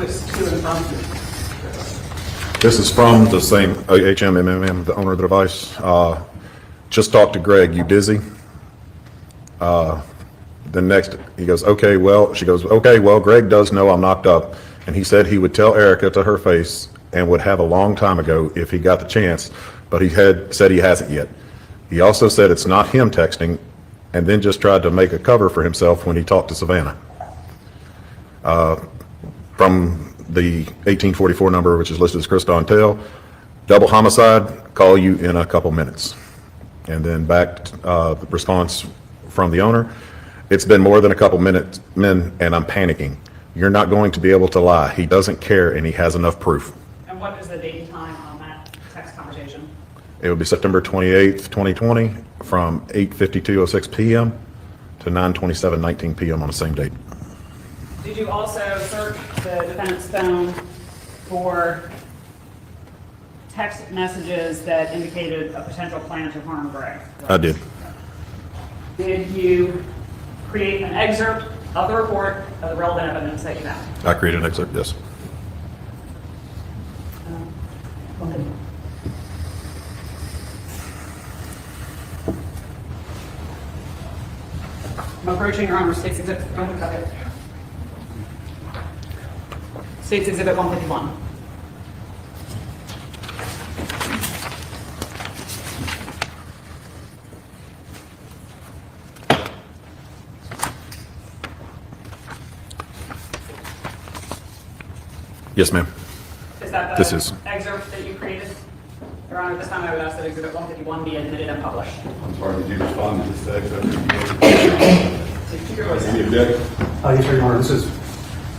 this to and from? This is from the same HMMM, the owner of the device. Just talked to Greg, you busy? The next, he goes, okay, well, she goes, okay, well, Greg does know I'm knocked up. And he said he would tell Erica to her face and would have a long time ago if he got the chance, but he had said he hasn't yet. He also said it's not him texting, and then just tried to make a cover for himself when he talked to Savannah. From the 1844 number, which is listed as Chris Dontel, double homicide, call you in a couple minutes. And then back the response from the owner, it's been more than a couple minutes, men, and I'm panicking. You're not going to be able to lie. He doesn't care, and he has enough proof. And what is the date and time on that text conversation? It would be September 28th, 2020, from 8:52:06 p.m. to 9:27:19 p.m. on the same date. Did you also search the defendant's phone for text messages that indicated a potential plan to harm Greg? I did. Did you create an excerpt of the report of the relevant evidence that you have? I created an excerpt, yes. Okay. I'm approaching Your Honor, State's Exhibit. State's Exhibit 151. Yes, ma'am. Is that This the is. excerpt that you created? Your Honor, this time I would ask that Exhibit 151 be admitted and published. I'm sorry, did you respond to this excerpt? Your voice. Any objection? Yes, Your Honor, this is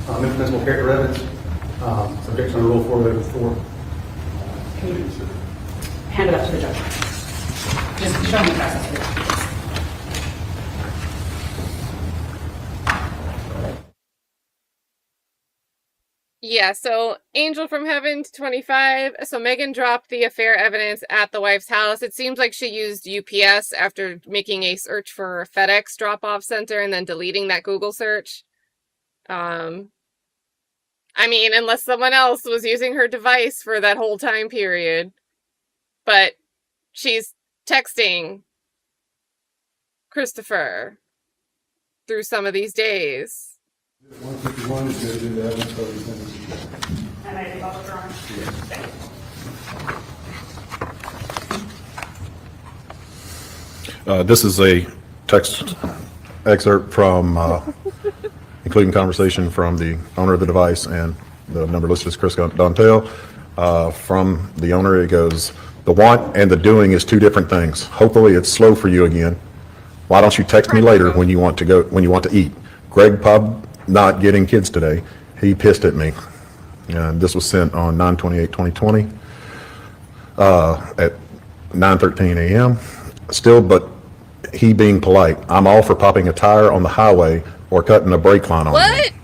inadmissible character evidence, subject to Rule 404. Can you hand it up to the judge? Just show me the process. Yeah, so Angel from Heaven to 25. So Meagan dropped the affair evidence at the wife's house. It seems like she used UPS after making a search for FedEx drop-off center and then deleting that Google search. I mean, unless someone else was using her device for that whole time period. But she's texting Christopher through some of these days. 151 is good in the evidence for the sentence. And I published, Your Honor? Thank you. This is a text excerpt from, including conversation from the owner of the device, and the number listed as Chris Dontel. From the owner, it goes, the want and the doing is two different things. Hopefully it's slow for you again. Why don't you text me later when you want to eat? Greg Pub not getting kids today. He pissed at me. And this was sent on 9/28/2020 at 9:13 a.m. Still, but he being polite. I'm all for popping a tire on the highway or cutting a brake line on What? me.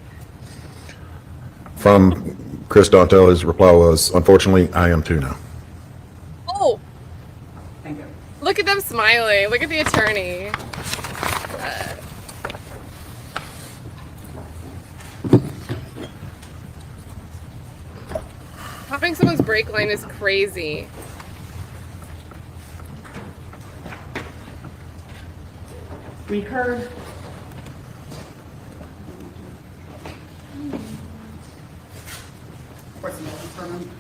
From Chris Dontel, his reply was, unfortunately, I am too now. Oh, Thank you. look at them smiling. Look at the attorney. Popping someone's brake line is crazy. We heard. Where's the motion for a moment?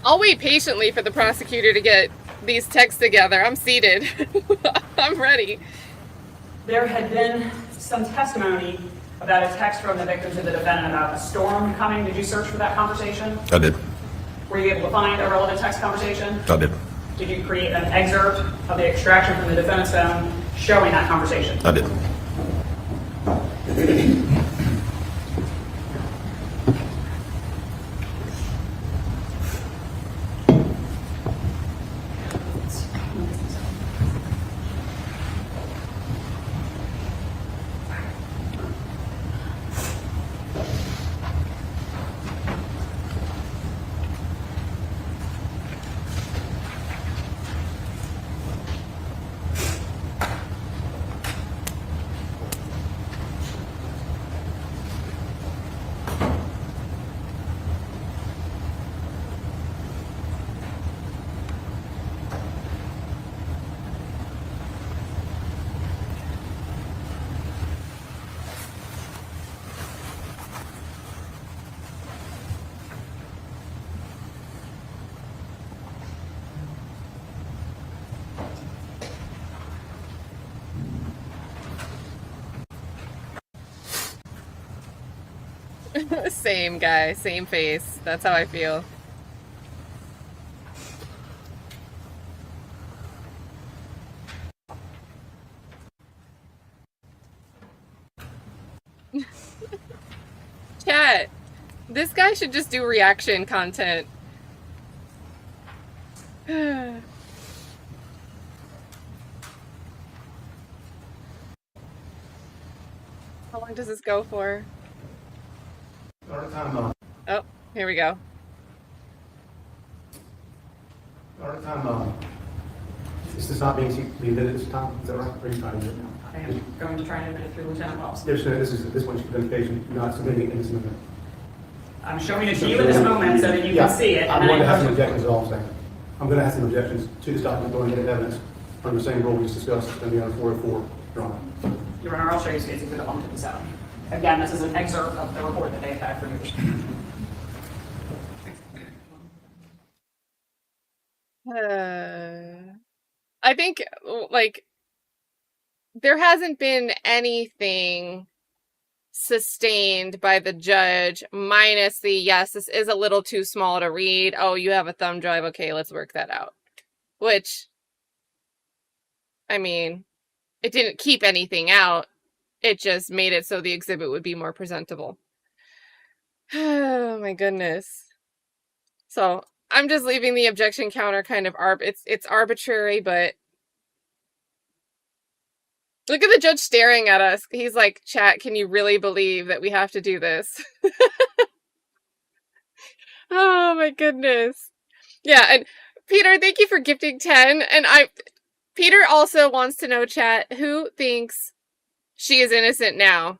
I'll wait patiently for the prosecutor to get these texts together. I'm seated. I'm ready. There had been some testimony about a text from the victim to the defendant about a storm coming. Did you search for that conversation? I did. Were you able to find a relevant text conversation? I did. Did you create an excerpt of the extraction from the defendant's phone showing that conversation? I did. Same guy, same face. That's how I feel. Chat, this guy should just do reaction content. How long does this go for? Start time, Oh, here we go. start time, is this not being admitted this time? Is that right? Or are you trying to do it now? I am going to try and admit it through Lieutenant Wells. This one's identification, you're not submitting it in this amendment. I'm showing it to you in this moment so that you can see it. I'm and going to then have some objections, is all I'm saying. I'm going to have some objections to this document going into evidence under the same rule we just discussed, it's going to be under 404, Your Honor. Your Honor, I'll show you States Exhibit 157. Again, this is an excerpt of the report that they have had for years. I think, like, there hasn't been anything sustained by the judge, minus the, yes, this is a little too small to read. Oh, you have a thumb drive. Okay, let's work that out. Which, I mean, it didn't keep anything out. It just made it so the exhibit would be more presentable. Oh my goodness. So I'm just leaving the objection counter kind of it's arbitrary, but look at the judge staring at us. He's like, chat, can you really believe that we have to do this? Oh my goodness. Yeah, and Peter, thank you for gifting 10. And Peter also wants to know, chat, who thinks she is innocent now?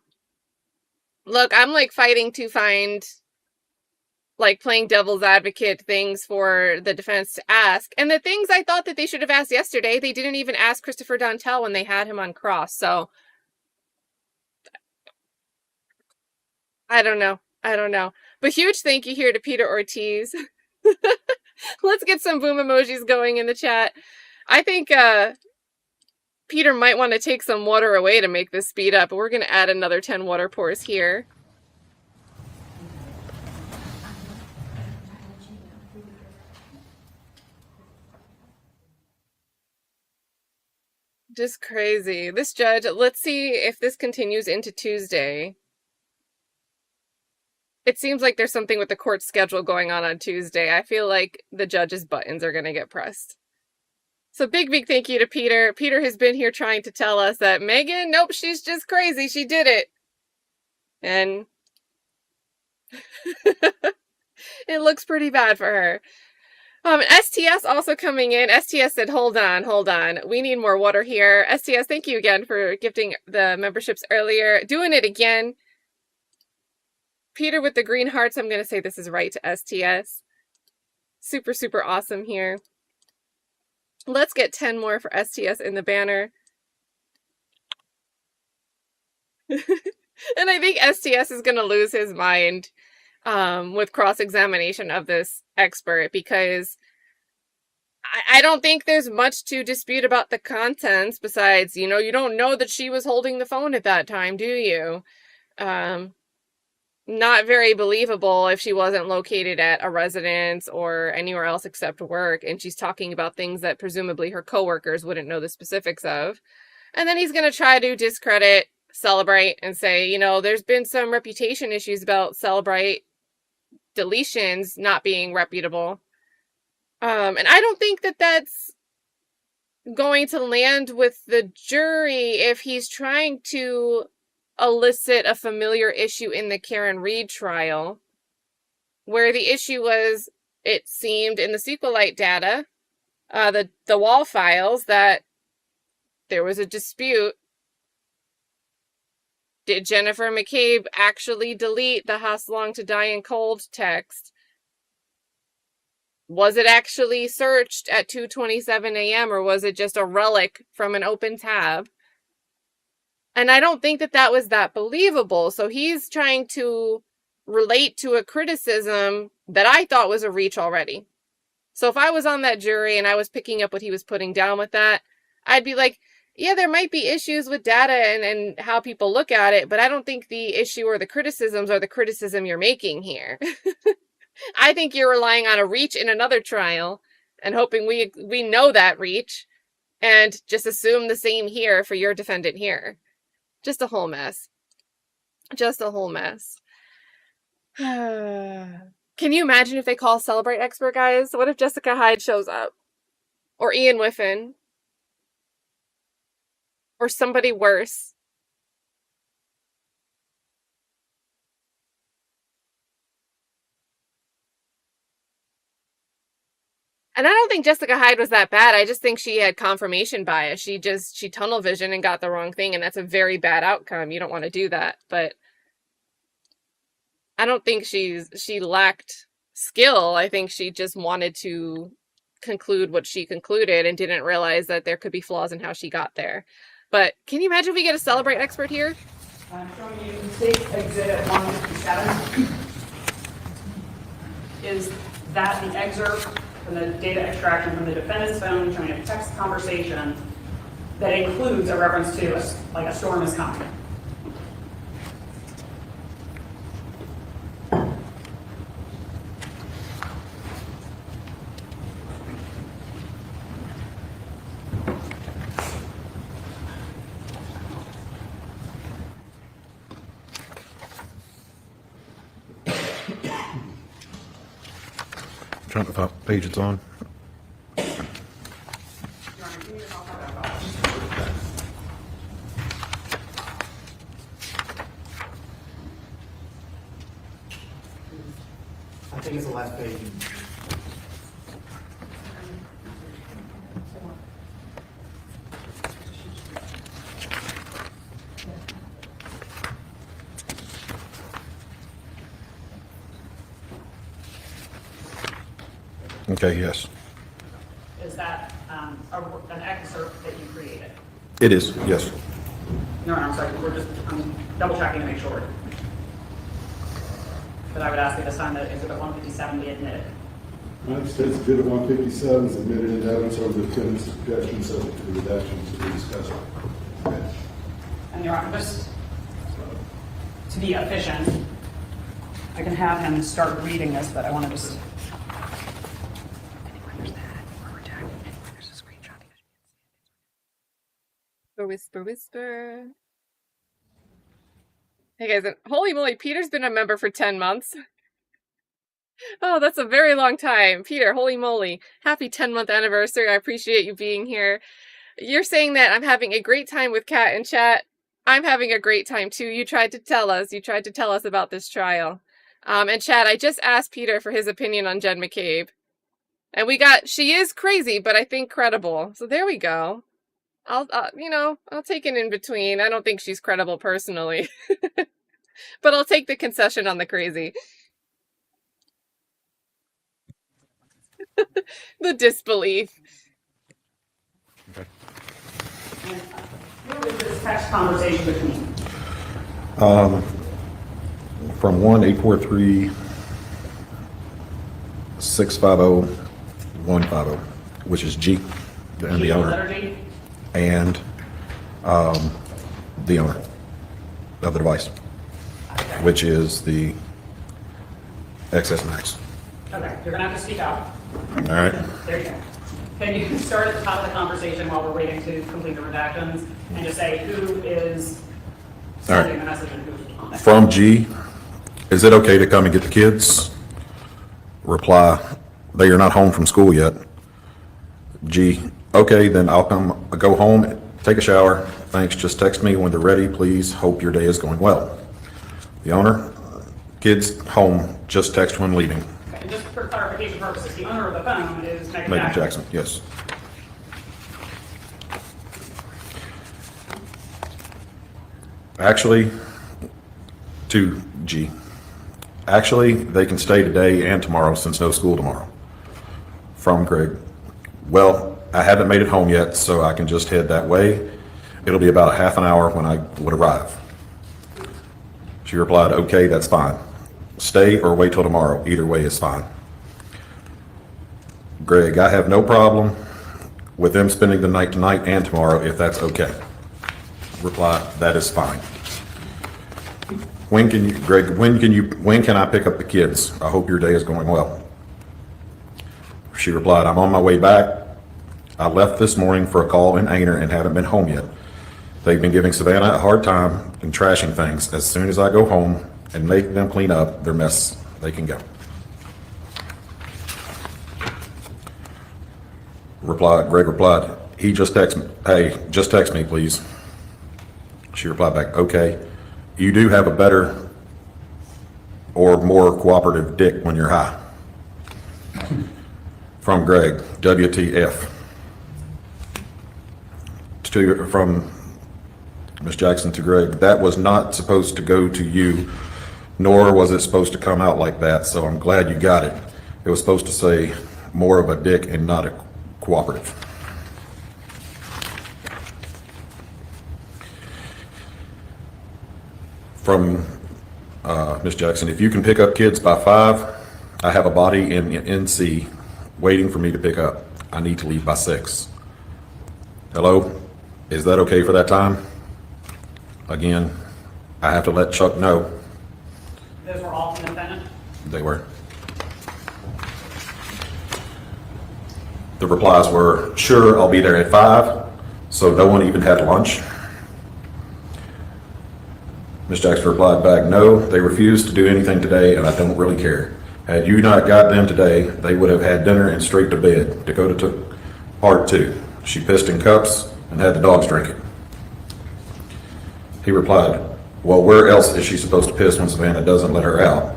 Look, I'm like fighting to find, like, playing devil's advocate things for the defense to ask. And the things I thought that they should have asked yesterday, they didn't even ask Christopher Dontel when they had him on cross. So I don't know. But huge thank you here to Peter Ortiz. Let's get some boom emojis going in the chat. I think Peter might want to take some water away to make this speed up. But we're going to add another 10 water pours here. Just crazy. This judge, let's see if this continues into Tuesday. It seems like there's something with the court schedule going on Tuesday. I feel like the judge's buttons are going to get pressed. So big thank you to Peter. Peter has been here trying to tell us that Meagan, nope, she's just crazy. She did it. And it looks pretty bad for her. STS also coming in. STS said, hold on. We need more water here. STS, thank you again for gifting the memberships earlier. Doing it again. Peter with the green hearts, I'm going to say this is right to STS. Super, super awesome here. Let's get 10 more for STS in the banner. And I think STS is going to lose his mind with cross-examination of this expert, because I don't think there's much to dispute about the contents besides, you don't know that she was holding the phone at that time, do you? Not very believable if she wasn't located at a residence or anywhere else except work, and she's talking about things that presumably her coworkers wouldn't know the specifics of. And then he's going to try to discredit Celebrite and say, there's been some reputation issues about Celebrite deletions not being reputable. And I don't think that that's going to land with the jury if he's trying to elicit a familiar issue in the Karen Reed trial, where the issue was, it seemed in the SQLite data, the wall files, that there was a dispute. Did Jennifer McCabe actually delete the "Haas long to die in cold" text? Was it actually searched at 2:27 a.m. or was it just a relic from an open tab? And I don't think that that was that believable. So he's trying to relate to a criticism that I thought was a reach already. So if I was on that jury and I was picking up what he was putting down with that, I'd be like, yeah, there might be issues with data and how people look at it, but I don't think the issue or the criticisms are the criticism you're making here. I think you're relying on a reach in another trial and hoping we know that reach and just assume the same here for your defendant here. Just a whole mess. Just a whole mess. Can you imagine if they call Celebrate expert, guys? What if Jessica Hyde shows up? Or Ian Whiffen? Or somebody worse? And I don't think Jessica Hyde was that bad. I just think she had confirmation bias. She tunnel vision and got the wrong thing, and that's a very bad outcome. You don't want to do that. But I don't think she lacked skill. I think she just wanted to conclude what she concluded and didn't realize that there could be flaws in how she got there. But can you imagine if we get a Celebrate expert here? I'm showing you State Exhibit 157. Is that the excerpt from the data extraction from the defendant's phone showing a text conversation that includes a reference to like a storm is coming? Trying to find what page it's on. I think it's the last page. Okay, yes. Is that an excerpt that you created? It is, yes. No, I'm sorry, I'm double checking to make sure. But I would ask at this time that Exhibit 157 be admitted. United States Exhibit 157 is admitted into evidence over the defendant's objection subject to the redactions to be discussed. And Your Honor, just to be efficient, I can have him start reading this, but I want to just. Whisper, whisper. Hey guys, holy moly, Peter's been a member for 10 months. Oh, that's a very long time. Peter, holy moly. Happy 10-month anniversary. I appreciate you being here. You're saying that I'm having a great time with Kat in chat. I'm having a great time too. You tried to tell us about this trial. And Chad, I just asked Peter for his opinion on Jen McCabe. And she is crazy, but I think credible. So there we go. I'll take an in between. I don't think she's credible personally, but I'll take the concession on the crazy. The disbelief. Okay. And who is this text conversation between? From 1-843-650-150, which is G, and the owner. Letter G? And the owner of the device, which is the XS Max. Okay, you're gonna have to speak up. All right. There you go. Can you start at the top of the conversation while we're waiting to complete the redactions and just say who is sending the message and who's responding? From G, is it okay to come and get the kids? Reply, they are not home from school yet. G, okay, then I'll go home, take a shower. Thanks, just text me when they're ready, please. Hope your day is going well. The owner, kids home, just text when leaving. Okay, and just for clarification purposes, the owner of the phone is Meagan Meagan Jackson. Jackson, yes. Actually, to G. Actually, they can stay today and tomorrow since no school tomorrow. From Greg. Well, I haven't made it home yet, so I can just head that way. It'll be about half an hour when I would arrive. She replied, okay, that's fine. Stay or wait till tomorrow. Either way is fine. Greg, I have no problem with them spending the night tonight and tomorrow, if that's okay. Reply, that is fine. When can you, Greg, when can I pick up the kids? I hope your day is going well. She replied, I'm on my way back. I left this morning for a call in Aner and haven't been home yet. They've been giving Savannah a hard time and trashing things. As soon as I go home and make them clean up their mess, they can go. Greg replied, he just texted me, hey, just text me, please. She replied back, okay. You do have a better or more cooperative dick when you're high. From Greg, WTF. From Ms. Jackson to Greg, that was not supposed to go to you, nor was it supposed to come out like that, so I'm glad you got it. It was supposed to say more of a dick and not a cooperative. From Ms. Jackson, if you can pick up kids by 5, I have a body in NC waiting for me to pick up. I need to leave by 6. Hello? Is that okay for that time? Again, I have to let Chuck know. Those were all from the defendant? They were. The replies were, sure, I'll be there at 5, so no one even had lunch. Ms. Jackson replied back, no, they refused to do anything today, and I don't really care. Had you not got them today, they would have had dinner and straight to bed. Dakota took part 2. She pissed in cups and had the dogs drink it. He replied, well, where else is she supposed to piss when Savannah doesn't let her out?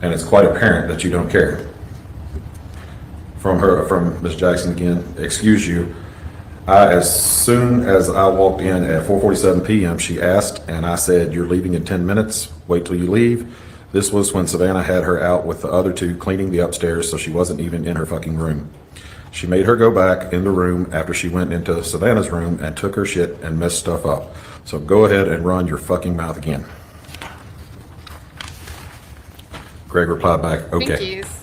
And it's quite apparent that you don't care. From Ms. Jackson again, excuse you. As soon as I walked in at 4:47 p.m., she asked, and I said, you're leaving in 10 minutes. Wait till you leave. This was when Savannah had her out with the other 2 cleaning the upstairs, so she wasn't even in her fucking room. She made her go back in the room after she went into Savannah's room and took her shit and messed stuff up. So go ahead and run your fucking mouth again. Greg replied back, okay. Thank yous.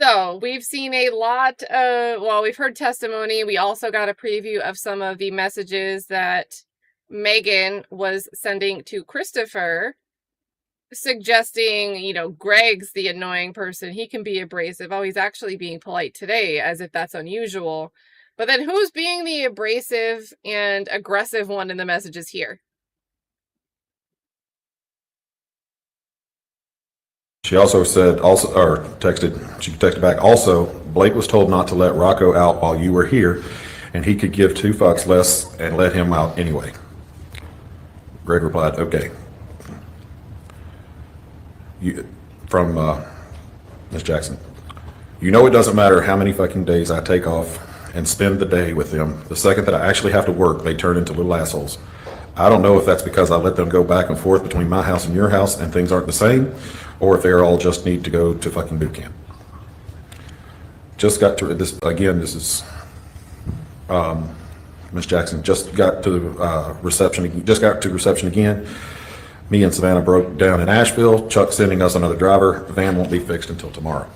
So we've seen a lot of, well, we've heard testimony. We also got a preview of some of the messages that Meagan was sending to Christopher, suggesting, you know, Greg's the annoying person. He can be abrasive. Oh, he's actually being polite today, as if that's unusual. But then who's being the abrasive and aggressive one in the messages here? She also said, she texted back, also, Blake was told not to let Rocco out while you were here, and he could give 2 fucks less and let him out anyway. Greg replied, okay. From Ms. Jackson, you know it doesn't matter how many fucking days I take off and spend the day with them. The second that I actually have to work, they turn into little assholes. I don't know if that's because I let them go back and forth between my house and your house and things aren't the same, or if they all just need to go to fucking boot camp. Just got to this, again, this is Ms. Jackson, just got to reception again. Me and Savannah broke down in Asheville. Chuck's sending us another driver. The van won't be fixed until tomorrow.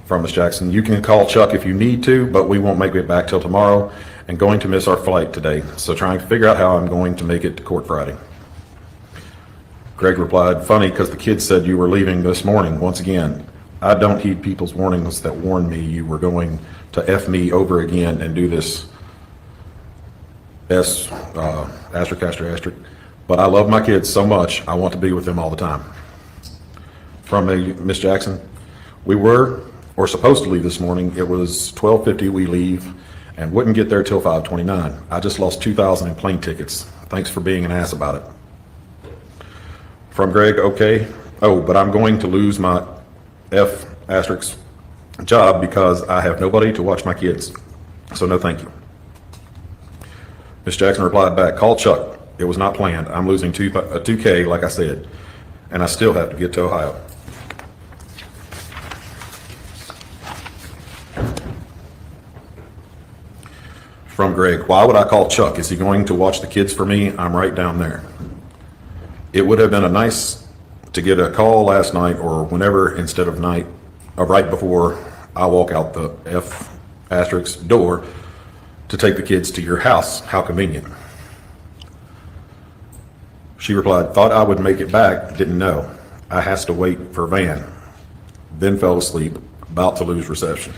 From Ms. Jackson, you can call Chuck if you need to, but we won't make it back till tomorrow and going to miss our flight today. So trying to figure out how I'm going to make it to court Friday. Greg replied, funny because the kids said you were leaving this morning. Once again, I don't heed people's warnings that warn me you were going to F me over again and do this asterisk. But I love my kids so much, I want to be with them all the time. From Ms. Jackson, we were or supposed to leave this morning. It was 12:50 we leave and wouldn't get there till 5:29. I just lost $2,000 in plane tickets. Thanks for being an ass about it. From Greg, okay. Oh, but I'm going to lose my F asterisk job because I have nobody to watch my kids. So no thank you. Ms. Jackson replied back, call Chuck. It was not planned. I'm losing $2K like I said, and I still have to get to Ohio. From Greg, why would I call Chuck? Is he going to watch the kids for me? I'm right down there. It would have been a nice to get a call last night or whenever instead of night, or right before I walk out the F asterisk door to take the kids to your house. How convenient. She replied, thought I would make it back, didn't know. I has to wait for van. Then fell asleep, about to lose reception.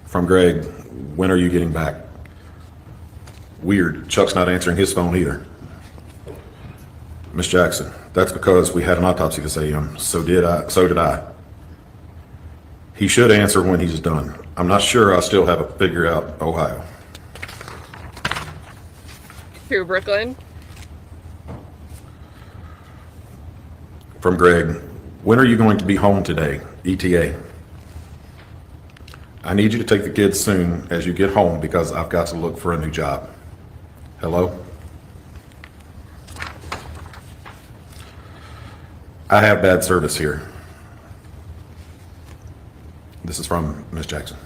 From Greg, when are you getting back? Weird, Chuck's not answering his phone either. Miss Jackson, that's because we had an autopsy this AM, so did I. He should answer when he's done. I'm not sure I still have it figured out, Ohio. Through Brooklyn. From Greg, when are you going to be home today? ETA. I need you to take the kids soon as you get home because I've got to look for a new job. Hello? I have bad service here. This is from Miss Jackson.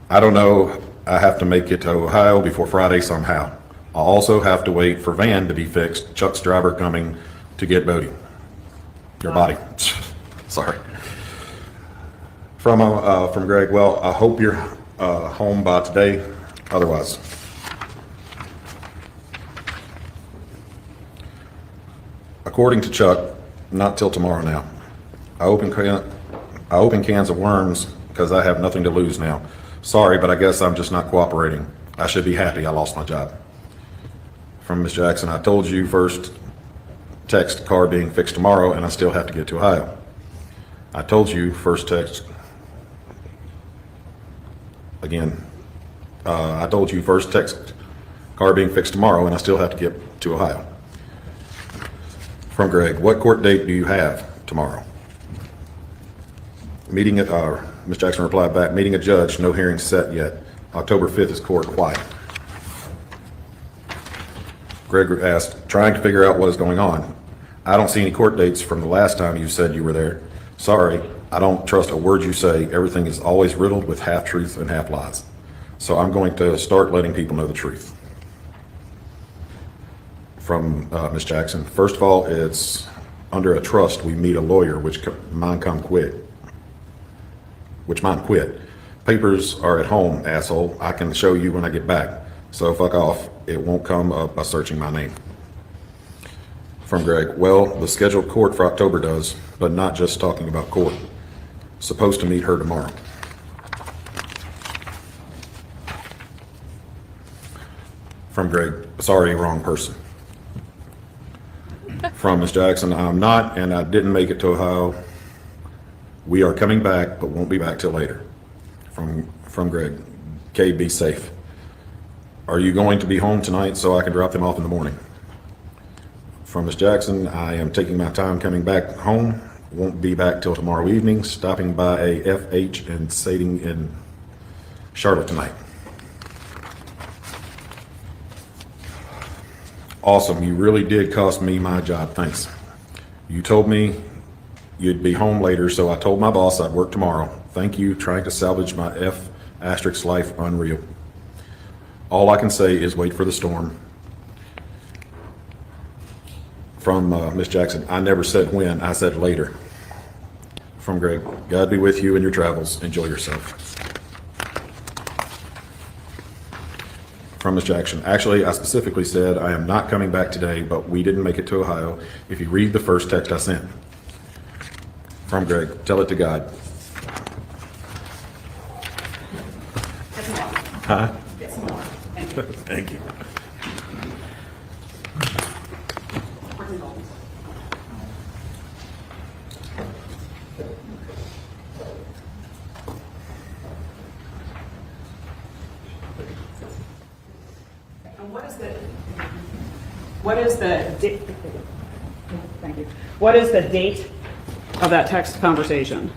I don't know. I have to make it to Ohio before Friday somehow. I'll also have to wait for van to be fixed. Chuck's driver coming to get Bodie. Your body. Sorry. From Greg, well, I hope you're home by today. Otherwise. According to Chuck, not till tomorrow now. I open cans of worms because I have nothing to lose now. Sorry, but I guess I'm just not cooperating. I should be happy I lost my job. From Miss Jackson, I told you first text car being fixed tomorrow and I still have to get to Ohio. I told you first text, again, I told you first text car being fixed tomorrow and I still have to get to Ohio. From Greg, what court date do you have tomorrow? Meeting at, Ms. Jackson replied back, meeting a judge, no hearing set yet. October 5th is court, quiet. Greg asked, trying to figure out what is going on. I don't see any court dates from the last time you said you were there. Sorry, I don't trust a word you say. Everything is always riddled with half-truths and half-lies. So I'm going to start letting people know the truth. From Ms. Jackson, first of all, it's under a trust we meet a lawyer, which mine quit. Papers are at home, asshole. I can show you when I get back. So fuck off. It won't come up by searching my name. From Greg, well, the scheduled court for October does, but not just talking about court. Supposed to meet her tomorrow. From Greg, sorry, wrong person. From Ms. Jackson, I'm not, and I didn't make it to Ohio. We are coming back, but won't be back till later. From Greg, Kay, be safe. Are you going to be home tonight so I can drop them off in the morning? From Ms. Jackson, I am taking my time coming back home. Won't be back till tomorrow evening. Stopping by a FH and Sading in Charlotte tonight. Awesome, you really did cost me my job, thanks. You told me you'd be home later, so I told my boss I'd work tomorrow. Thank you, trying to salvage my F asterisk life, unreal. All I can say is wait for the storm. From Miss Jackson, I never said when, I said later. From Greg, God be with you in your travels, enjoy yourself. From Ms. Jackson, actually, I specifically said I am not coming back today, but we didn't make it to Ohio. If you read the first text I sent. From Greg, tell it to God. Get some more. Huh? Get some more. Thank you. Thank you. And what is the date? Thank you. What is the date of that text conversation?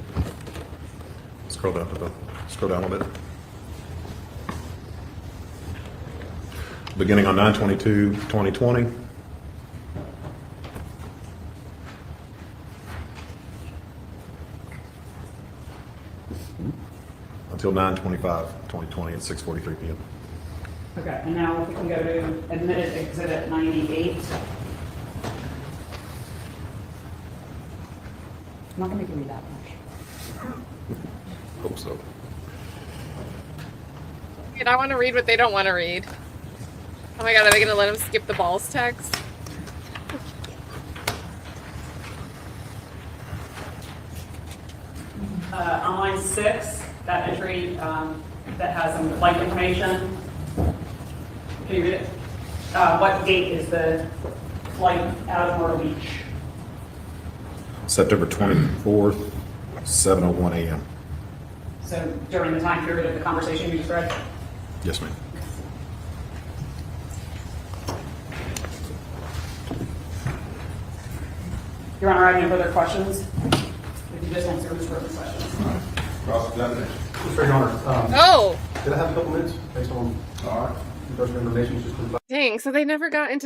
Scroll down a bit. Beginning on 9/22/2020. Until 9/25/2020 at 6:43 p.m. Okay, and now if we can go to admitted exhibit 98. I'm not gonna make you read that much. Hope so. And I want to read what they don't want to read. Oh my god, are they going to let him skip the balls text? On line 6, that entry that has some flight information. Can you read it? What date is the flight out of Myrtle Beach? September 24th, 7:01 a.m. So during the time period of the conversation you just read? Yes, ma'am. Your Honor, I have no further questions. If you just answer Mr. Rubin's questions. Cross-examination. Mr. Your Honor, Oh, did I have a couple minutes based on All right. those recommendations just to dang. So they never got into